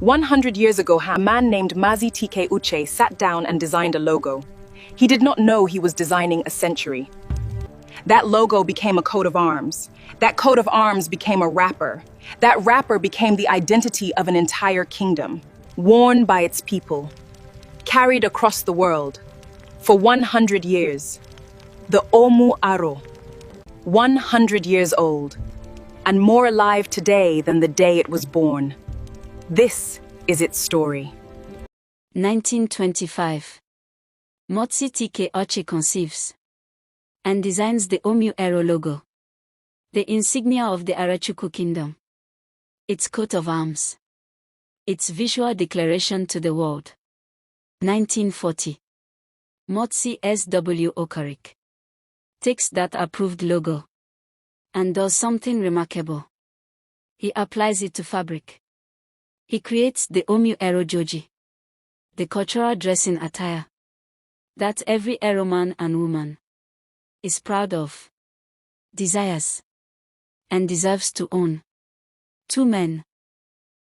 100 years ago, a man named Mazi T K Utchay sat down and designed a logo. He did not know he was designing a century. That logo became a coat of arms. That coat of arms became a wrapper. That wrapper became the identity of an entire kingdom, worn by its people, carried across the world. For 100 years, the Omu Aro, 100 years old, and more alive today than the day it was born. This is its story. 1925. Mazi T K Utchay conceives and designs the Omu Aro logo, the insignia of the Aro-Chukwu kingdom, its coat of arms, its visual declaration to the world. 1940. Mazi S W Okereke takes that approved logo and does something remarkable. He applies it to fabric. He creates the Omu Aro Joji, the cultural dressing attire that every Aro man and woman is proud of, desires, and deserves to own. Two men,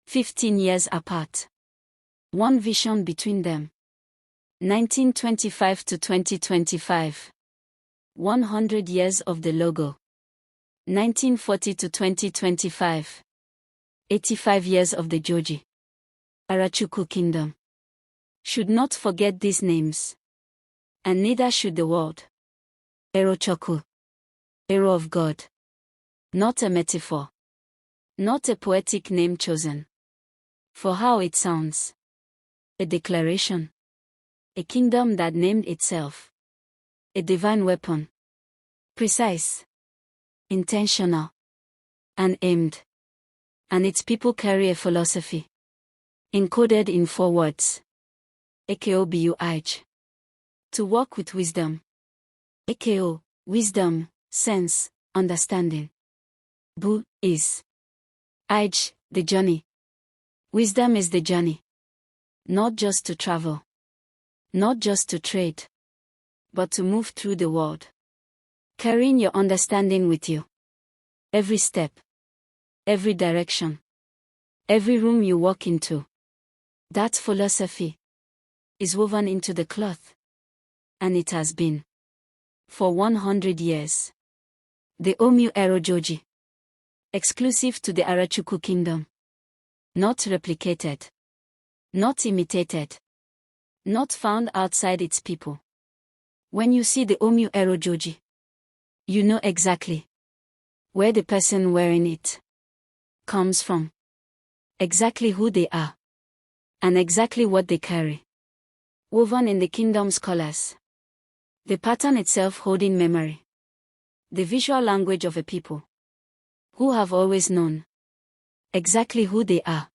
15 years apart. One vision between them. 1925 to 2025. 100 years of the logo. 1940 to 2025. 85 years of the Joji. Aro-Chukwu kingdom. Should not forget these names. And neither should the world. Aro-Chukwu. Aro of God. Not a metaphor. Not a poetic name chosen. For how it sounds. A declaration. A kingdom that named itself. A divine weapon. Precise. Intentional. And aimed. And its people carry a philosophy. Encoded in 4 words. AKOBUIJ. To walk with wisdom. AKO, wisdom, sense, understanding. Bu, is. IJ, the journey. Wisdom is the journey. Not just to travel. Not just to trade. But to move through the world. Carrying your understanding with you. Every step. Every direction. Every room you walk into. That philosophy is woven into the cloth. And it has been. For 100 years. The Omu Aro Joji. Exclusive to the Aro-Chukwu kingdom. Not replicated. Not imitated. Not found outside its people. When you see the Omu Aro Joji, you know exactly where the person wearing it comes from, exactly who they are, and exactly what they carry. Woven in the kingdom's colors. The pattern itself holding memory. The visual language of a people who have always known exactly who they are.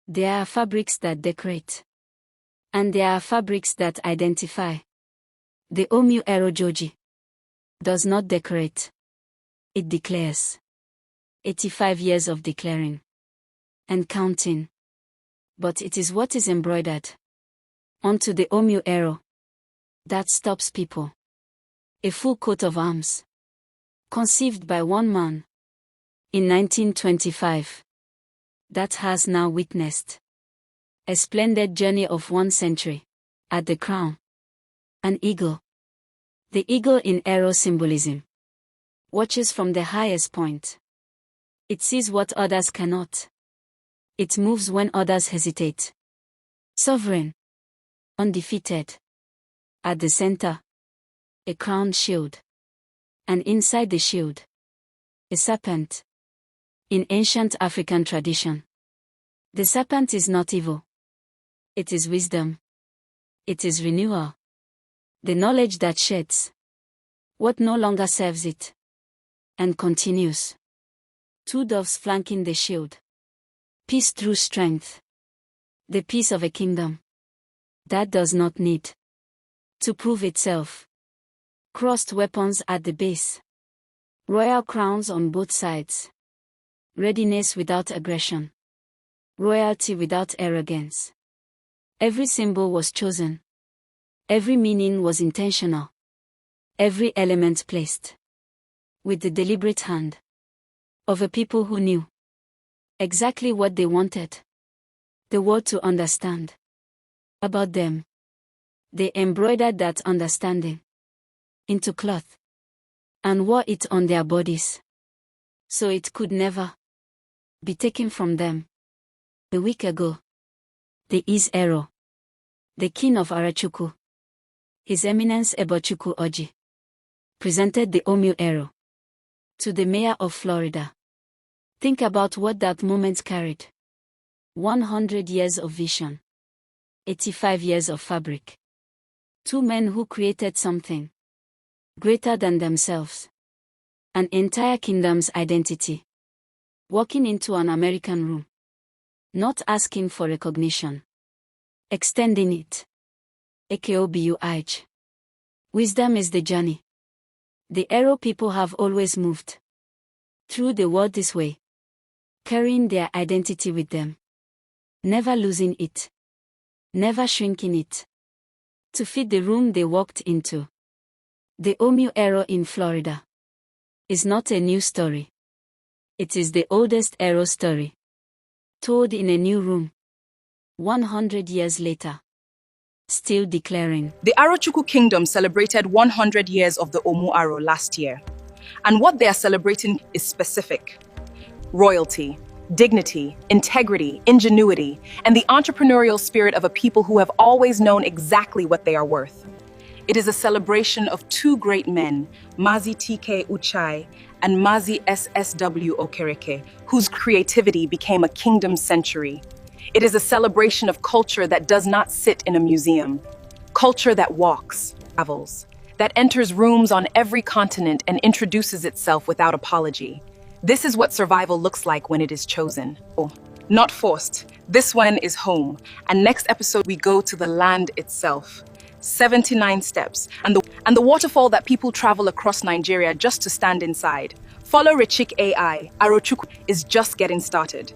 There are fabrics that decorate. And there are fabrics that identify. The Omu Aro Joji does not decorate. It declares. 85 years of declaring. And counting. But it is what is embroidered onto the Omu Aro that stops people. A full coat of arms. Conceived by one man. In 1925. That has now witnessed a splendid journey of 1 century. At the crown. An eagle. The eagle in Aro symbolism. Watches from the highest point. It sees what others cannot. It moves when others hesitate. Sovereign. Undefeated. At the center. A crowned shield. And inside the shield. A serpent. In ancient African tradition. The serpent is not evil. It is wisdom. It is renewal. The knowledge that sheds what no longer serves it. And continues. 2 doves flanking the shield. Peace through strength. The peace of a kingdom that does not need to prove itself. Crossed weapons at the base. Royal crowns on both sides. Readiness without aggression. Royalty without arrogance. Every symbol was chosen. Every meaning was intentional. Every element placed with the deliberate hand of a people who knew exactly what they wanted The word to understand. About them. They embroidered that understanding into cloth and wore it on their bodies, so it could never be taken from them. A week ago, the Is Aro, the king of Arochukwu, His Eminence Aro-Chukwu Oji, presented the Omu Aro to the mayor of Florida. Think about what that moment carried. 100 years of vision. 85 years of fabric. Two men who created something greater than themselves. An entire kingdom's identity. Walking into an American room. Not asking for recognition. Extending it. Akobuh. Wisdom is the journey. The Aro people have always moved through the world this way, carrying their identity with them. Never losing it. Never shrinking it. To fit the room they walked into. The Omu Aro in Florida is not a new story. It is the oldest Aro story, told in a new room. 100 years later. Still declaring. The Aro-Chukwu kingdom celebrated 100 years of the Omu Aro last year. And what they are celebrating is specific. Royalty, dignity, integrity, ingenuity, and the entrepreneurial spirit of a people who have always known exactly what they are worth. It is a celebration of two great men, Mazi T K Utchay and Mazi S W Okereke, whose creativity became a kingdom century. It is a celebration of culture that does not sit in a museum. Culture that walks, travels, that enters rooms on every continent and introduces itself without apology. This is what survival looks like when it is chosen. Oh, not forced. This one is home. And next episode, we go to the land itself. 79 steps. And the waterfall that people travel across Nigeria just to stand inside. Follow Rechiq AI. Aro-Chukwu is just getting started.